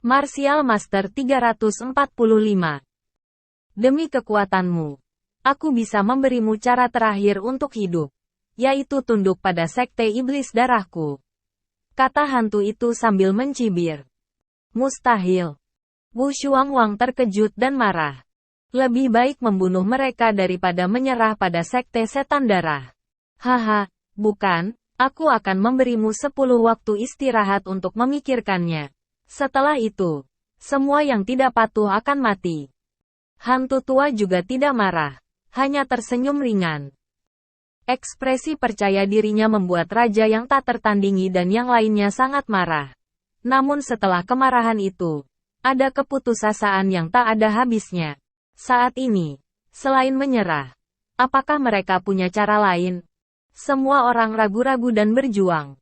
Martial Master 345. Demi kekuatanmu, aku bisa memberimu cara terakhir untuk hidup, yaitu tunduk pada sekte iblis darahku. Kata hantu itu sambil mencibir. Mustahil. Wu Shuangwang terkejut dan marah. Lebih baik membunuh mereka daripada menyerah pada sekte setan darah. Haha, bukan, aku akan memberimu 10 waktu istirahat untuk memikirkannya. Setelah itu, semua yang tidak patuh akan mati. Hantu tua juga tidak marah, hanya tersenyum ringan. Ekspresi percaya dirinya membuat raja yang tak tertandingi dan yang lainnya sangat marah. Namun setelah kemarahan itu, ada keputusasaan yang tak ada habisnya. Saat ini, selain menyerah, apakah mereka punya cara lain? Semua orang ragu-ragu dan berjuang.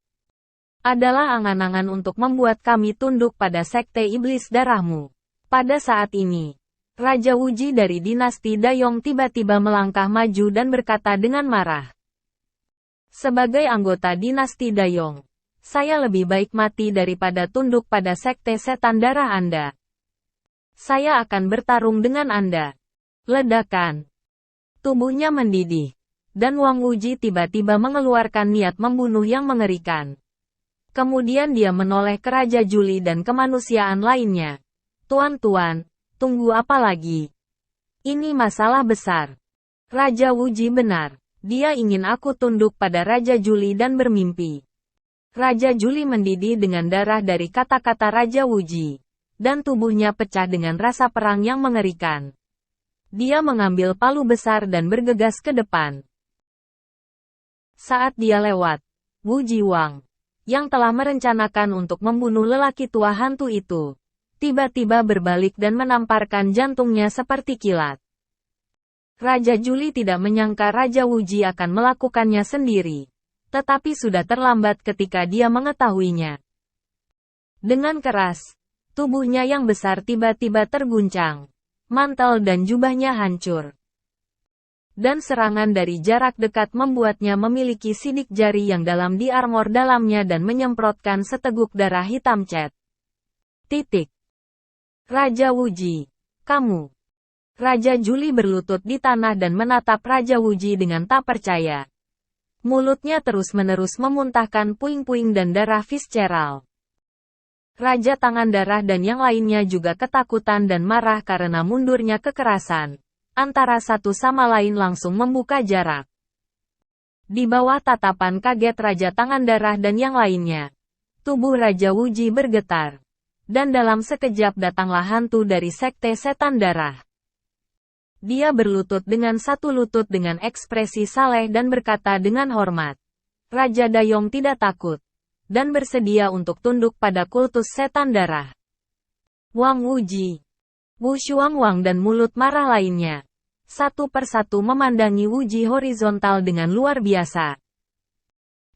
Adalah angan-angan untuk membuat kami tunduk pada sekte iblis darahmu. Pada saat ini, Raja Wuji dari dinasti Dayong tiba-tiba melangkah maju dan berkata dengan marah. Sebagai anggota dinasti Dayong, saya lebih baik mati daripada tunduk pada sekte setan darah Anda. Saya akan bertarung dengan Anda. Ledakan. Tubuhnya mendidih. Dan Wang Wuji tiba-tiba mengeluarkan niat membunuh yang mengerikan. Kemudian dia menoleh ke Raja Juli dan kemanusiaan lainnya. Tuan-tuan, tunggu apa lagi? Ini masalah besar. Raja Wuji benar. Dia ingin aku tunduk pada Raja Juli dan bermimpi. Raja Juli mendidih dengan darah dari kata-kata Raja Wuji. Dan tubuhnya pecah dengan rasa perang yang mengerikan. Dia mengambil palu besar dan bergegas ke depan. Saat dia lewat, Wu Jiwang, yang telah merencanakan untuk membunuh lelaki tua hantu itu, tiba-tiba berbalik dan menamparkan jantungnya seperti kilat. Raja Juli tidak menyangka Raja Wuji akan melakukannya sendiri, tetapi sudah terlambat ketika dia mengetahuinya. Dengan keras, tubuhnya yang besar tiba-tiba terguncang. Mantel dan jubahnya hancur. Dan serangan dari jarak dekat membuatnya memiliki sidik jari yang dalam di armor dalamnya dan menyemprotkan seteguk darah hitam cat. Titik. Raja Wuji, kamu. Raja Juli berlutut di tanah dan menatap Raja Wuji dengan tak percaya. Mulutnya terus-menerus memuntahkan puing-puing dan darah visceral. Raja Tangan Darah dan yang lainnya juga ketakutan dan marah karena mundurnya kekerasan. Antara satu sama lain langsung membuka jarak. Di bawah tatapan kaget Raja Tangan Darah dan yang lainnya, tubuh Raja Wuji bergetar. Dan dalam sekejap datanglah hantu dari sekte setan darah. Dia berlutut dengan satu lutut dengan ekspresi saleh dan berkata dengan hormat. Raja Dayong tidak takut. Dan bersedia untuk tunduk pada kultus setan darah. Wang Wuji, Wu Shuangwang dan mulut marah lainnya, satu persatu memandangi Wuji horizontal dengan luar biasa.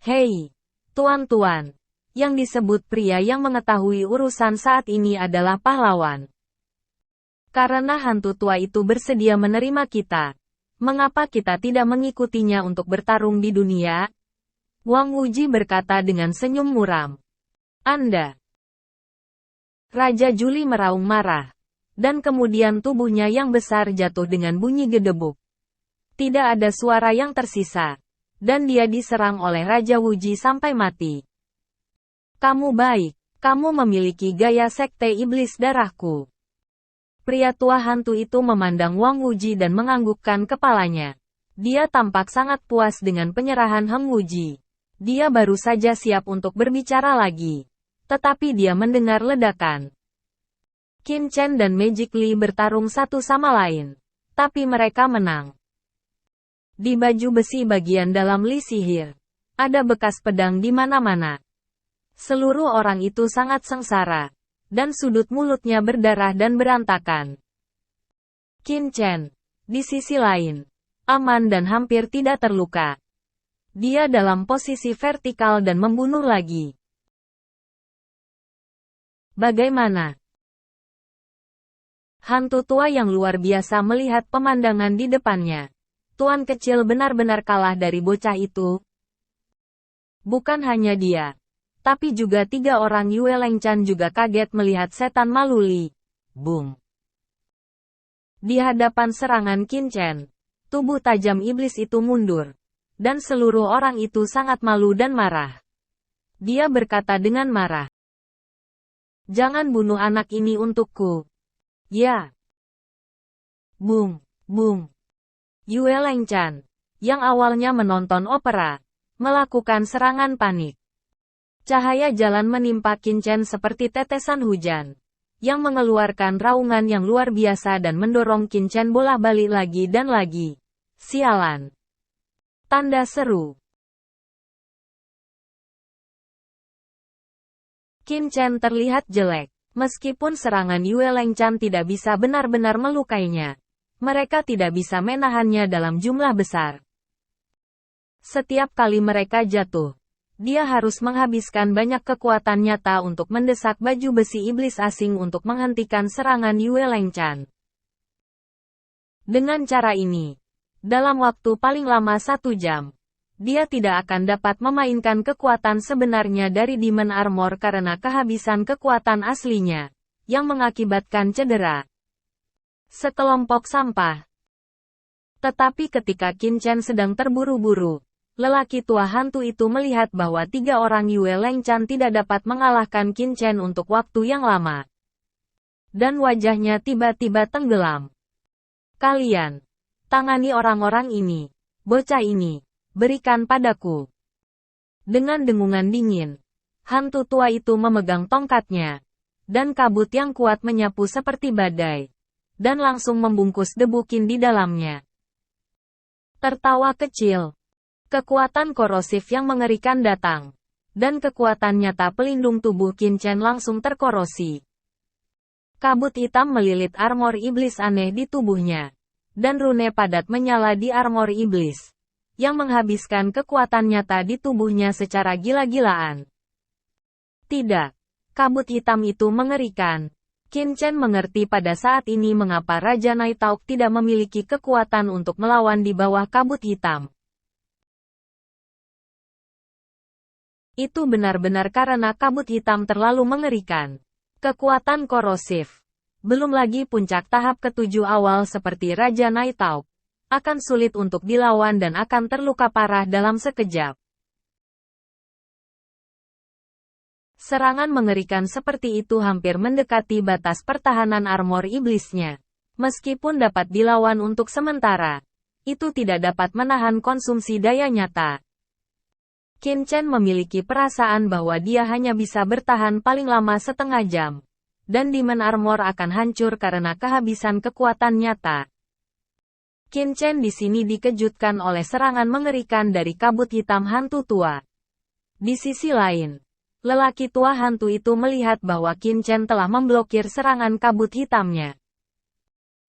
Hei, tuan-tuan, yang disebut pria yang mengetahui urusan saat ini adalah pahlawan. Karena hantu tua itu bersedia menerima kita, mengapa kita tidak mengikutinya untuk bertarung di dunia? Wang Wuji berkata dengan senyum muram. Anda. Raja Juli meraung marah. Dan kemudian tubuhnya yang besar jatuh dengan bunyi gedebuk. Tidak ada suara yang tersisa. Dan dia diserang oleh Raja Wuji sampai mati. Kamu baik. Kamu memiliki gaya sekte iblis darahku. Pria tua hantu itu memandang Wang Wuji dan menganggukkan kepalanya. Dia tampak sangat puas dengan penyerahan Heng Wuji. Dia baru saja siap untuk berbicara lagi. Tetapi dia mendengar ledakan. Qin Chen dan Magic Li bertarung satu sama lain. Tapi mereka menang. Di baju besi bagian dalam Li Sihir, ada bekas pedang di mana-mana. Seluruh orang itu sangat sengsara. Dan sudut mulutnya berdarah dan berantakan. Qin Chen, di sisi lain, aman dan hampir tidak terluka. Dia dalam posisi vertikal dan membunuh lagi. Bagaimana? Hantu tua yang luar biasa melihat pemandangan di depannya. Tuan kecil benar-benar kalah dari bocah itu. Bukan hanya dia. Tapi juga 3 orang Yue Lengchan juga kaget melihat setan Maluli. Boom! Di hadapan serangan Qin Chen, tubuh tajam iblis itu mundur. Dan seluruh orang itu sangat malu dan marah. Dia berkata dengan marah. Jangan bunuh anak ini untukku. Ya. Boom! Boom! Yue Lengchan, yang awalnya menonton opera, melakukan serangan panik. Cahaya jalan menimpa Qin Chen seperti tetesan hujan, yang mengeluarkan raungan yang luar biasa dan mendorong Qin Chen bolak-balik lagi dan lagi. Sialan! Tanda seru. Qin Chen terlihat jelek, meskipun serangan Yue Lengchan tidak bisa benar-benar melukainya. Mereka tidak bisa menahannya dalam jumlah besar. Setiap kali mereka jatuh, dia harus menghabiskan banyak kekuatan nyata untuk mendesak baju besi iblis asing untuk menghentikan serangan Yue Lengchan. Dengan cara ini, dalam waktu paling lama 1 jam, dia tidak akan dapat memainkan kekuatan sebenarnya dari Demon Armor karena kehabisan kekuatan aslinya, yang mengakibatkan cedera. Sekelompok sampah. Tetapi ketika Qin Chen sedang terburu-buru, lelaki tua hantu itu melihat bahwa 3 orang Yue Lengchan tidak dapat mengalahkan Qin Chen untuk waktu yang lama. Dan wajahnya tiba-tiba tenggelam. Kalian, tangani orang-orang ini, bocah ini, berikan padaku. Dengan dengungan dingin, hantu tua itu memegang tongkatnya, dan kabut yang kuat menyapu seperti badai. Dan langsung membungkus debu Qin di dalamnya. Tertawa kecil. Kekuatan korosif yang mengerikan datang. Dan kekuatan nyata pelindung tubuh Qin Chen langsung terkorosi. Kabut hitam melilit armor iblis aneh di tubuhnya. Dan rune padat menyala di armor iblis. Yang menghabiskan kekuatan nyata di tubuhnya secara gila-gilaan. Tidak. Kabut hitam itu mengerikan. Qin Chen mengerti pada saat ini mengapa Raja Naitauk tidak memiliki kekuatan untuk melawan di bawah kabut hitam. Itu benar-benar karena kabut hitam terlalu mengerikan. Kekuatan korosif. Belum lagi puncak tahap ke-7 awal seperti Raja Naitauk. Akan sulit untuk dilawan dan akan terluka parah dalam sekejap. Serangan mengerikan seperti itu hampir mendekati batas pertahanan armor iblisnya. Meskipun dapat dilawan untuk sementara, itu tidak dapat menahan konsumsi daya nyata. Qin Chen memiliki perasaan bahwa dia hanya bisa bertahan paling lama setengah jam. Dan Demon Armor akan hancur karena kehabisan kekuatan nyata. Qin Chen di sini dikejutkan oleh serangan mengerikan dari kabut hitam hantu tua. Di sisi lain, lelaki tua hantu itu melihat bahwa Qin Chen telah memblokir serangan kabut hitamnya.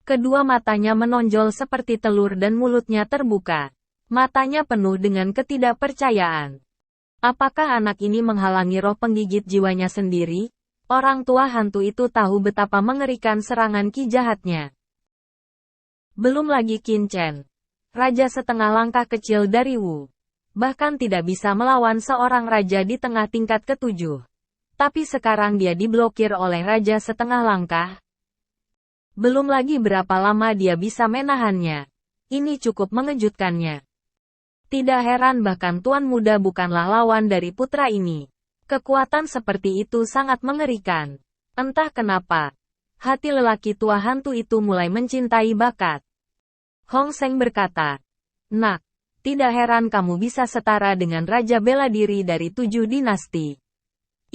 Kedua matanya menonjol seperti telur dan mulutnya terbuka. Matanya penuh dengan ketidakpercayaan. Apakah anak ini menghalangi roh penggigit jiwanya sendiri? Orang tua hantu itu tahu betapa mengerikan serangan ki jahatnya. Belum lagi Qin Chen, raja setengah langkah kecil dari Wu. Bahkan tidak bisa melawan seorang raja di tengah tingkat ke-7. Tapi sekarang dia diblokir oleh raja setengah langkah. Belum lagi berapa lama dia bisa menahannya. Ini cukup mengejutkannya. Tidak heran bahkan Tuan Muda bukanlah lawan dari putra ini. Kekuatan seperti itu sangat mengerikan. Entah kenapa, hati lelaki tua hantu itu mulai mencintai bakat. Hong Seng berkata, "Nak, tidak heran kamu bisa setara dengan Raja Bela Diri dari 7 dinasti.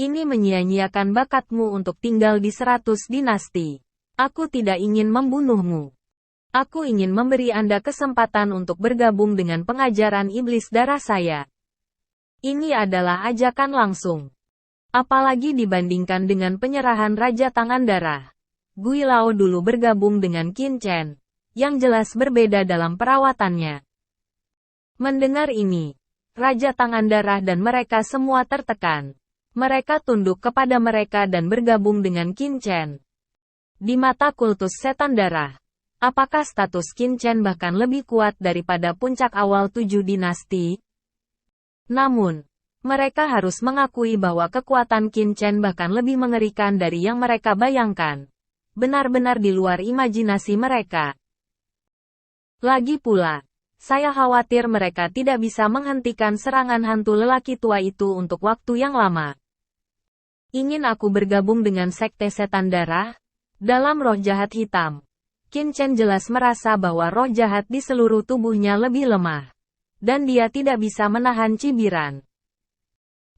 Ini menyia-nyiakan bakatmu untuk tinggal di 100 dinasti. Aku tidak ingin membunuhmu. Aku ingin memberi Anda kesempatan untuk bergabung dengan pengajaran iblis darah saya. Ini adalah ajakan langsung. Apalagi dibandingkan dengan penyerahan Raja Tangan Darah. Gui Lao dulu bergabung dengan Qin Chen, yang jelas berbeda dalam perawatannya." Mendengar ini, Raja Tangan Darah dan mereka semua tertekan. Mereka tunduk kepada mereka dan bergabung dengan Qin Chen. Di mata kultus setan darah, apakah status Qin Chen bahkan lebih kuat daripada puncak awal 7 dinasti? Namun, Mereka harus mengakui bahwa kekuatan Qin Chen bahkan lebih mengerikan dari yang mereka bayangkan. Benar-benar di luar imajinasi mereka. Lagi pula, saya khawatir mereka tidak bisa menghentikan serangan hantu lelaki tua itu untuk waktu yang lama. Ingin aku bergabung dengan Sekte Setan Darah? Dalam roh jahat hitam, Qin Chen jelas merasa bahwa roh jahat di seluruh tubuhnya lebih lemah. Dan dia tidak bisa menahan cibiran.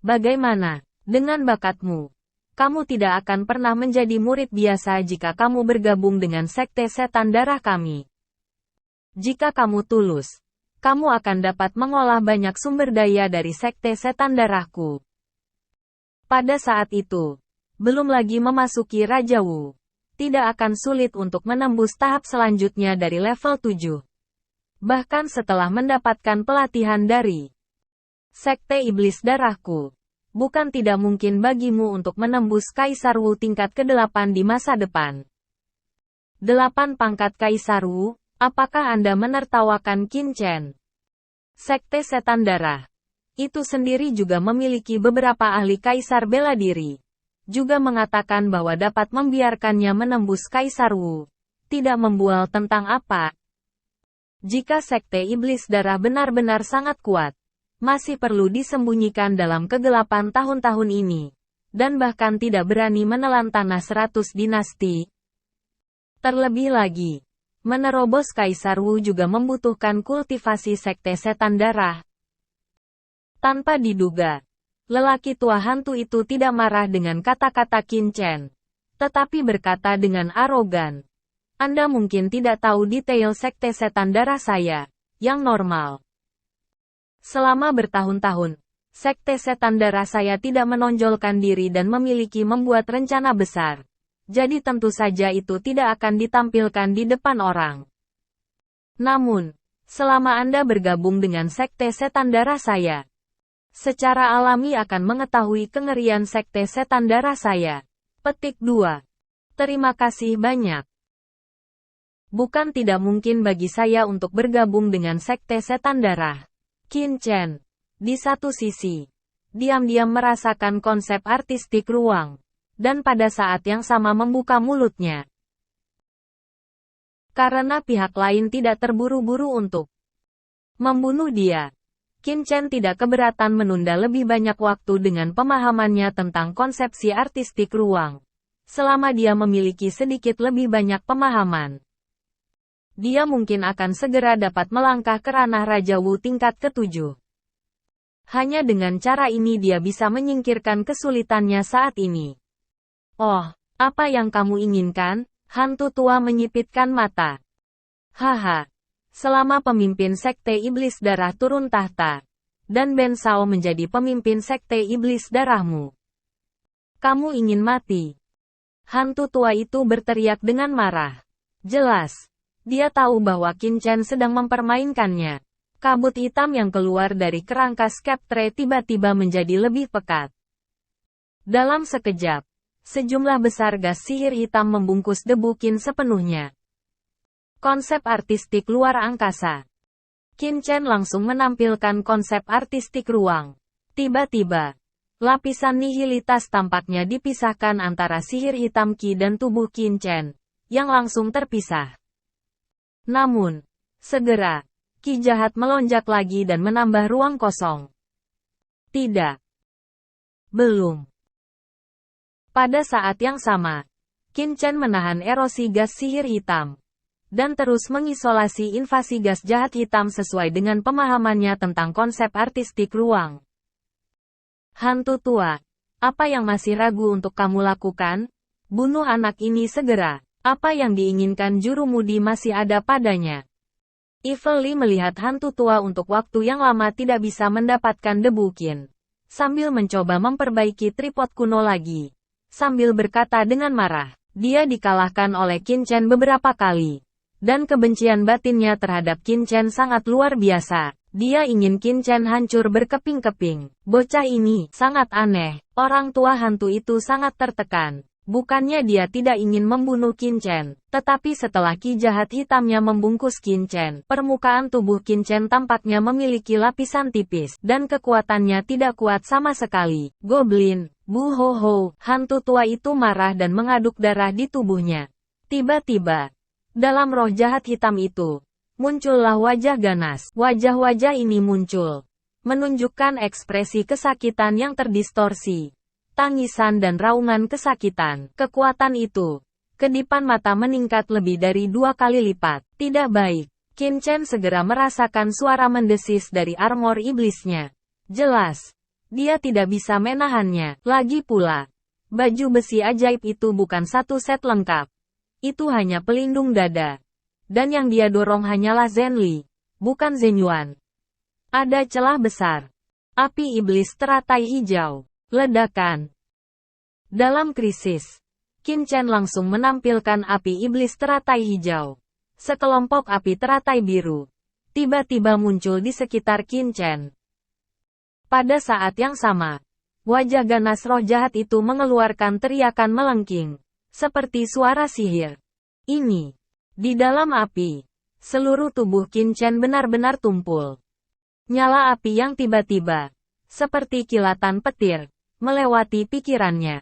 Bagaimana dengan bakatmu? Kamu tidak akan pernah menjadi murid biasa jika kamu bergabung dengan Sekte Setan Darah kami. Jika kamu tulus, kamu akan dapat mengolah banyak sumber daya dari Sekte Setan Darahku. Pada saat itu, belum lagi memasuki Raja Wu, tidak akan sulit untuk menembus tahap selanjutnya dari level 7. Bahkan setelah mendapatkan pelatihan dari Sekte Iblis Darahku, bukan tidak mungkin bagimu untuk menembus Kaisar Wu tingkat ke-8 di masa depan. 8 pangkat Kaisar Wu, apakah Anda menertawakan Qin Chen? Sekte Setan Darah itu sendiri juga memiliki beberapa ahli Kaisar bela diri. Juga mengatakan bahwa dapat membiarkannya menembus Kaisar Wu. Tidak membual tentang apa. Jika Sekte Iblis Darah benar-benar sangat kuat, masih perlu disembunyikan dalam kegelapan tahun-tahun ini, dan bahkan tidak berani menelan tanah 100 dinasti. Terlebih lagi, menerobos Kaisar Wu juga membutuhkan kultivasi Sekte Setan Darah. Tanpa diduga, lelaki tua hantu itu tidak marah dengan kata-kata Qin Chen, tetapi berkata dengan arogan, Anda mungkin tidak tahu detail Sekte Setan Darah saya, yang normal. Selama bertahun-tahun, Sekte Setan Darah saya tidak menonjolkan diri dan memiliki membuat rencana besar. Jadi tentu saja itu tidak akan ditampilkan di depan orang. Namun, selama Anda bergabung dengan Sekte Setan Darah saya, secara alami akan mengetahui kengerian Sekte Setan Darah saya. Petik 2. Terima kasih banyak. Bukan tidak mungkin bagi saya untuk bergabung dengan Sekte Setan Darah. Qin Chen, di satu sisi, diam-diam merasakan konsep artistik ruang, dan pada saat yang sama membuka mulutnya. Karena pihak lain tidak terburu-buru untuk membunuh dia, Qin Chen tidak keberatan menunda lebih banyak waktu dengan pemahamannya tentang konsepsi artistik ruang, selama dia memiliki sedikit lebih banyak pemahaman. Dia mungkin akan segera dapat melangkah ke ranah Raja Wu tingkat ke-7. Hanya dengan cara ini dia bisa menyingkirkan kesulitannya saat ini. Oh, apa yang kamu inginkan? Hantu tua menyipitkan mata. Haha. Selama pemimpin Sekte Iblis Darah turun tahta, dan Ben Shao menjadi pemimpin Sekte Iblis Darahmu, kamu ingin mati? Hantu tua itu berteriak dengan marah. Jelas. Dia tahu bahwa Qin Chen sedang mempermainkannya. Kabut hitam yang keluar dari kerangka Sceptre tiba-tiba menjadi lebih pekat. Dalam sekejap, sejumlah besar gas sihir hitam membungkus debu Qin sepenuhnya. Konsep artistik luar angkasa. Qin Chen langsung menampilkan konsep artistik ruang. Tiba-tiba, lapisan nihilitas tampaknya dipisahkan antara sihir hitam Qi dan tubuh Qin Chen, yang langsung terpisah. Namun, segera, Qi jahat melonjak lagi dan menambah ruang kosong. Tidak. Belum. Pada saat yang sama, Qin Chen menahan erosi gas sihir hitam, dan terus mengisolasi invasi gas jahat hitam sesuai dengan pemahamannya tentang konsep artistik ruang. Hantu tua, apa yang masih ragu untuk kamu lakukan? Bunuh anak ini segera. Apa yang diinginkan jurumudi masih ada padanya. Evil Lee melihat hantu tua untuk waktu yang lama tidak bisa mendapatkan debu Qin, sambil mencoba memperbaiki tripod kuno lagi. Sambil berkata dengan marah, dia dikalahkan oleh Qin Chen beberapa kali. Dan kebencian batinnya terhadap Qin Chen sangat luar biasa. Dia ingin Qin Chen hancur berkeping-keping. Bocah ini sangat aneh. Orang tua hantu itu sangat tertekan. Bukannya dia tidak ingin membunuh Qin Chen, tetapi setelah ki jahat hitamnya membungkus Qin Chen, permukaan tubuh Qin Chen tampaknya memiliki lapisan tipis, dan kekuatannya tidak kuat sama sekali. Goblin, Bu Ho Ho, hantu tua itu marah dan mengaduk darah di tubuhnya. Tiba-tiba, dalam roh jahat hitam itu, muncullah wajah ganas. Wajah-wajah ini muncul, menunjukkan ekspresi kesakitan yang terdistorsi. Tangisan dan raungan kesakitan. Kekuatan itu, kedipan mata meningkat lebih dari 2 kali lipat. Tidak baik. Qin Chen segera merasakan suara mendesis dari armor iblisnya. Jelas, dia tidak bisa menahannya. Lagi pula, baju besi ajaib itu bukan satu set lengkap. Itu hanya pelindung dada. Dan yang dia dorong hanyalah Zhenli, bukan Zhenyuan. Ada celah besar. Api iblis teratai hijau. Ledakan. Dalam krisis, Qin Chen langsung menampilkan api iblis teratai hijau. Sekelompok api teratai biru tiba-tiba muncul di sekitar Qin Chen. Pada saat yang sama, wajah ganas roh jahat itu mengeluarkan teriakan melengking, seperti suara sihir. Ini, di dalam api, seluruh tubuh Qin Chen benar-benar tumpul. Nyala api yang tiba-tiba, seperti kilatan petir, melewati pikirannya.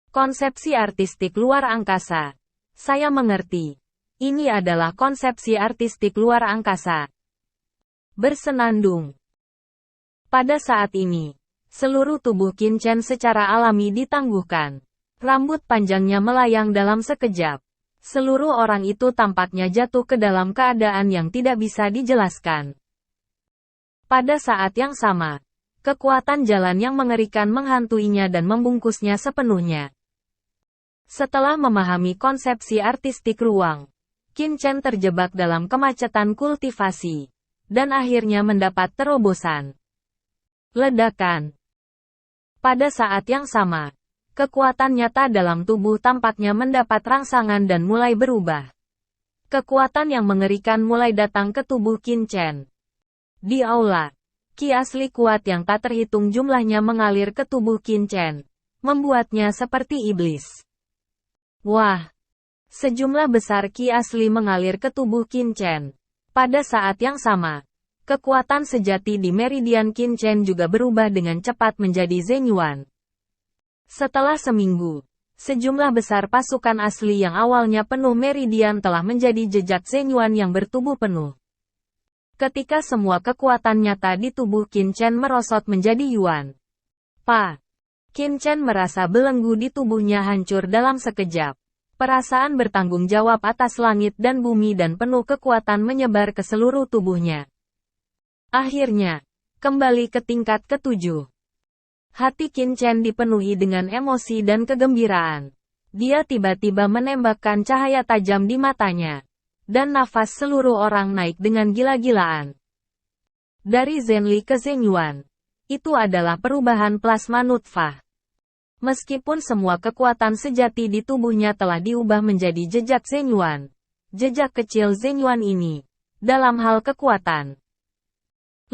Konsepsi artistik luar angkasa. Saya mengerti. Ini adalah konsepsi artistik luar angkasa. Bersenandung. Pada saat ini, seluruh tubuh Qin Chen secara alami ditangguhkan. Rambut panjangnya melayang dalam sekejap. Seluruh orang itu tampaknya jatuh ke dalam keadaan yang tidak bisa dijelaskan. Pada saat yang sama, kekuatan jalan yang mengerikan menghantuinya dan membungkusnya sepenuhnya. Setelah memahami konsepsi artistik ruang, Qin Chen terjebak dalam kemacetan kultivasi, dan akhirnya mendapat terobosan. Ledakan. Pada saat yang sama, kekuatan nyata dalam tubuh tampaknya mendapat rangsangan dan mulai berubah. Kekuatan yang mengerikan mulai datang ke tubuh Qin Chen. Di aula, ki asli kuat yang tak terhitung jumlahnya mengalir ke tubuh Qin Chen, membuatnya seperti iblis. Wah! Sejumlah besar ki asli mengalir ke tubuh Qin Chen. Pada saat yang sama, kekuatan sejati di meridian Qin Chen juga berubah dengan cepat menjadi Zhenyuan. Setelah seminggu, sejumlah besar pasukan asli yang awalnya penuh meridian telah menjadi jejak Zhenyuan yang bertubuh penuh. Ketika semua kekuatan nyata di tubuh Qin Chen merosot menjadi Yuan. Qin Chen merasa belenggu di tubuhnya hancur dalam sekejap. Perasaan bertanggung jawab atas langit dan bumi dan penuh kekuatan menyebar ke seluruh tubuhnya. Akhirnya, kembali ke tingkat ke-7. Hati Qin Chen dipenuhi dengan emosi dan kegembiraan. Dia tiba-tiba menembakkan cahaya tajam di matanya. Dan nafas seluruh orang naik dengan gila-gilaan. Dari Zhenli ke Zhenyuan, itu adalah perubahan plasma nutfah. Meskipun semua kekuatan sejati di tubuhnya telah diubah menjadi jejak Zhenyuan, jejak kecil Zhenyuan ini, dalam hal kekuatan,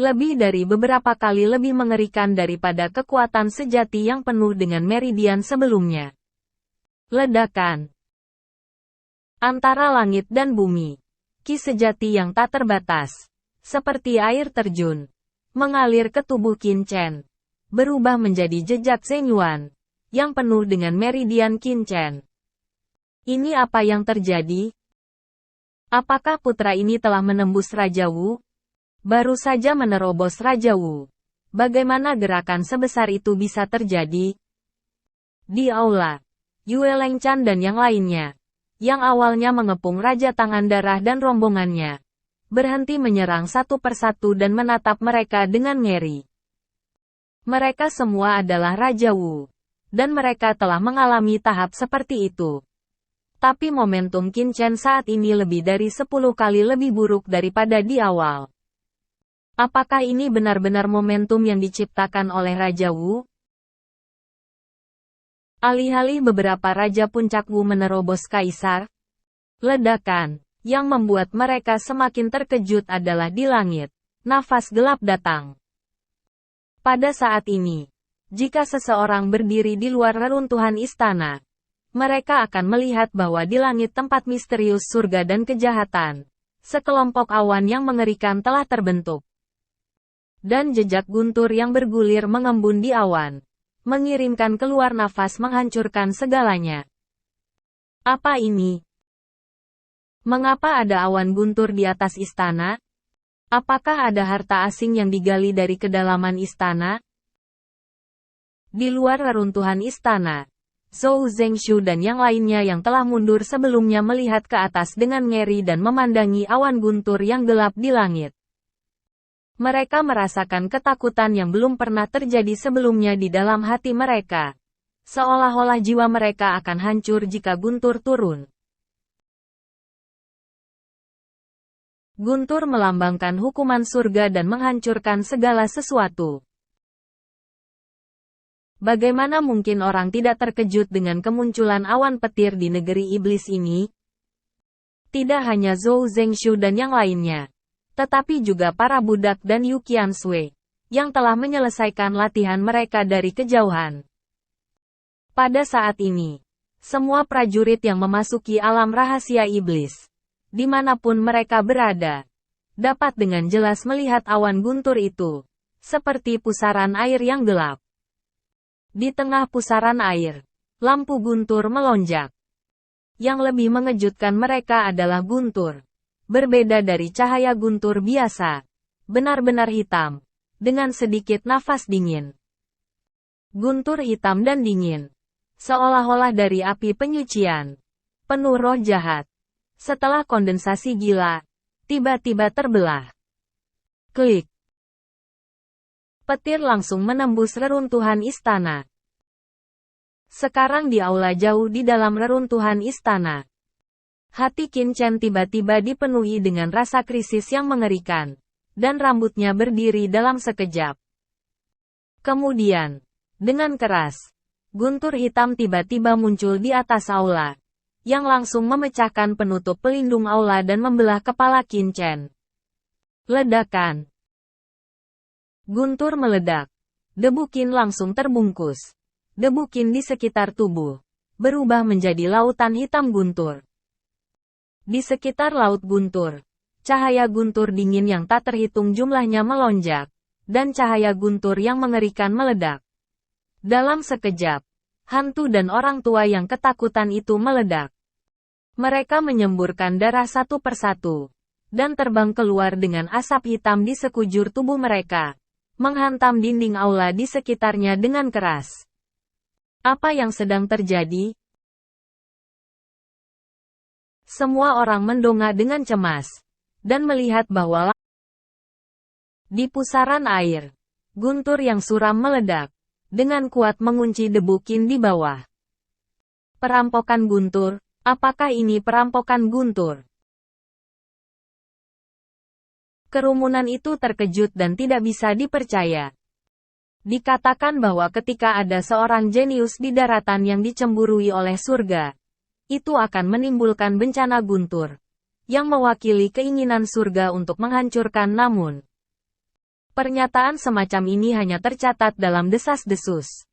lebih dari beberapa kali lebih mengerikan daripada kekuatan sejati yang penuh dengan meridian sebelumnya. Ledakan. Antara langit dan bumi, ki sejati yang tak terbatas, seperti air terjun, mengalir ke tubuh Qin Chen, berubah menjadi jejak Zhenyuan, yang penuh dengan meridian Qin Chen. Ini apa yang terjadi? Apakah putra ini telah menembus Raja Wu? Baru saja menerobos Raja Wu. Bagaimana gerakan sebesar itu bisa terjadi? Di aula, Yue Lengchan dan yang lainnya, yang awalnya mengepung Raja Tangan Darah dan rombongannya, berhenti menyerang satu persatu dan menatap mereka dengan ngeri. Mereka semua adalah Raja Wu, dan mereka telah mengalami tahap seperti itu. Tapi momentum Qin Chen saat ini lebih dari 10 kali lebih buruk daripada di awal. Apakah ini benar-benar momentum yang diciptakan oleh Raja Wu? Alih-alih beberapa Raja Puncak Wu menerobos Kaisar, ledakan, yang membuat mereka semakin terkejut adalah di langit. Nafas gelap datang. Pada saat ini, jika seseorang berdiri di luar reruntuhan istana, mereka akan melihat bahwa di langit tempat misterius surga dan kejahatan, sekelompok awan yang mengerikan telah terbentuk. Dan jejak guntur yang bergulir mengembun di awan, mengirimkan keluar nafas menghancurkan segalanya. Apa ini? Mengapa ada awan guntur di atas istana? Apakah ada harta asing yang digali dari kedalaman istana? Di luar reruntuhan istana, Zhou Zhengshu dan yang lainnya yang telah mundur sebelumnya melihat ke atas dengan ngeri dan memandangi awan guntur yang gelap di langit. Mereka merasakan ketakutan yang belum pernah terjadi sebelumnya di dalam hati mereka. Seolah-olah jiwa mereka akan hancur jika guntur turun. Guntur melambangkan hukuman surga dan menghancurkan segala sesuatu. Bagaimana mungkin orang tidak terkejut dengan kemunculan awan petir di negeri iblis ini? Tidak hanya Zhou Zhengshu dan yang lainnya, tetapi juga para budak dan Yu Qiansui, yang telah menyelesaikan latihan mereka dari kejauhan. Pada saat ini, semua prajurit yang memasuki alam rahasia iblis, dimanapun mereka berada, dapat dengan jelas melihat awan guntur itu, seperti pusaran air yang gelap. Di tengah pusaran air, lampu guntur melonjak. Yang lebih mengejutkan mereka adalah guntur. Berbeda dari cahaya guntur biasa, benar-benar hitam, dengan sedikit nafas dingin. Guntur hitam dan dingin, seolah-olah dari api penyucian, penuh roh jahat. Setelah kondensasi gila, tiba-tiba terbelah. Klik. Petir langsung menembus reruntuhan istana. Sekarang di aula jauh di dalam reruntuhan istana. Hati Qin Chen tiba-tiba dipenuhi dengan rasa krisis yang mengerikan, dan rambutnya berdiri dalam sekejap. Kemudian, dengan keras, guntur hitam tiba-tiba muncul di atas aula, yang langsung memecahkan penutup pelindung aula dan membelah kepala Qin Chen. Ledakan. Guntur meledak. Debu Qin langsung terbungkus. Debu Qin di sekitar tubuh berubah menjadi lautan hitam guntur. Di sekitar laut guntur, cahaya guntur dingin yang tak terhitung jumlahnya melonjak, dan cahaya guntur yang mengerikan meledak. Dalam sekejap, hantu dan orang tua yang ketakutan itu meledak. Mereka menyemburkan darah satu persatu, dan terbang keluar dengan asap hitam di sekujur tubuh mereka, menghantam dinding aula di sekitarnya dengan keras. Apa yang sedang terjadi? Semua orang mendongak dengan cemas, dan melihat bahwa di pusaran air, guntur yang suram meledak, dengan kuat mengunci debu Qin di bawah. Perampokan guntur. Apakah ini perampokan guntur? Kerumunan itu terkejut dan tidak bisa dipercaya. Dikatakan bahwa ketika ada seorang jenius di daratan yang dicemburui oleh surga, itu akan menimbulkan bencana guntur, yang mewakili keinginan surga untuk menghancurkan. Namun, pernyataan semacam ini hanya tercatat dalam desas-desus.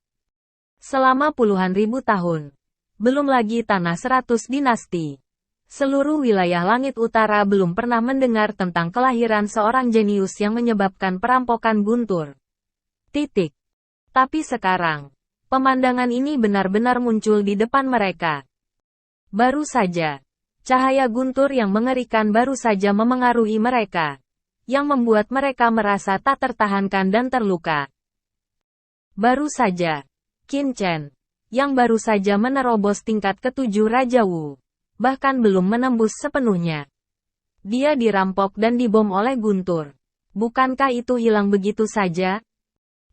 Selama puluhan ribu tahun, belum lagi tanah 100 dinasti. Seluruh wilayah langit utara belum pernah mendengar tentang kelahiran seorang jenius yang menyebabkan perampokan guntur. Titik. Tapi sekarang, pemandangan ini benar-benar muncul di depan mereka. Baru saja, cahaya guntur yang mengerikan baru saja memengaruhi mereka, yang membuat mereka merasa tak tertahankan dan terluka. Baru saja, Qin Chen, yang baru saja menerobos tingkat ke-7 Raja Wu, bahkan belum menembus sepenuhnya. Dia dirampok dan dibom oleh guntur. Bukankah itu hilang begitu saja?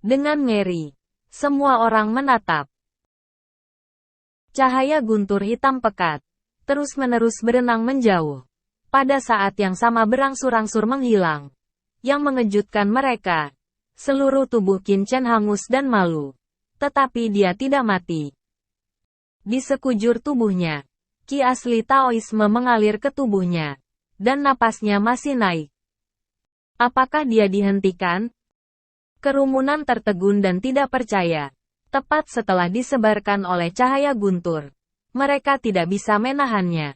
Dengan ngeri, semua orang menatap. Cahaya guntur hitam pekat, terus-menerus berenang menjauh. Pada saat yang sama berangsur-angsur menghilang. Yang mengejutkan mereka, seluruh tubuh Qin Chen hangus dan malu. Tetapi dia tidak mati. Di sekujur tubuhnya, ki asli Taoisme mengalir ke tubuhnya, dan napasnya masih naik. Apakah dia dihentikan? Kerumunan tertegun dan tidak percaya. Tepat setelah disebarkan oleh cahaya guntur, mereka tidak bisa menahannya.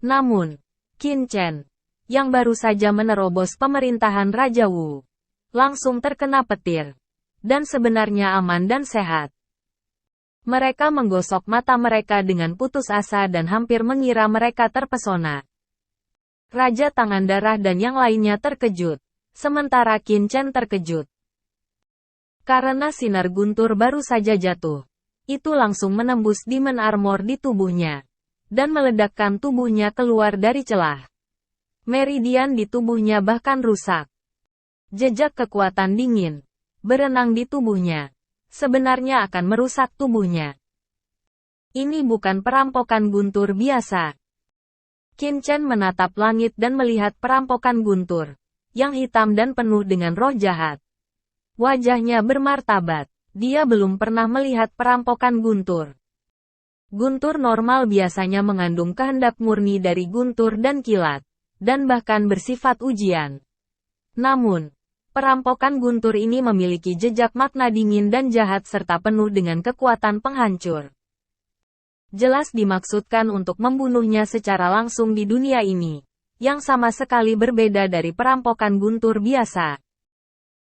Namun, Qin Chen, yang baru saja menerobos pemerintahan Raja Wu, langsung terkena petir, dan sebenarnya aman dan sehat. Mereka menggosok mata mereka dengan putus asa dan hampir mengira mereka terpesona. Raja Tangan Darah dan yang lainnya terkejut, sementara Qin Chen terkejut. Karena sinar guntur baru saja jatuh, itu langsung menembus Demon Armor di tubuhnya, dan meledakkan tubuhnya keluar dari celah. Meridian di tubuhnya bahkan rusak. Jejak kekuatan dingin berenang di tubuhnya, sebenarnya akan merusak tubuhnya. Ini bukan perampokan guntur biasa. Qin Chen menatap langit dan melihat perampokan guntur, yang hitam dan penuh dengan roh jahat. Wajahnya bermartabat. Dia belum pernah melihat perampokan guntur. Guntur normal biasanya mengandung kehendak murni dari guntur dan kilat, dan bahkan bersifat ujian. Namun, perampokan guntur ini memiliki jejak makna dingin dan jahat serta penuh dengan kekuatan penghancur. Jelas dimaksudkan untuk membunuhnya secara langsung di dunia ini, yang sama sekali berbeda dari perampokan guntur biasa.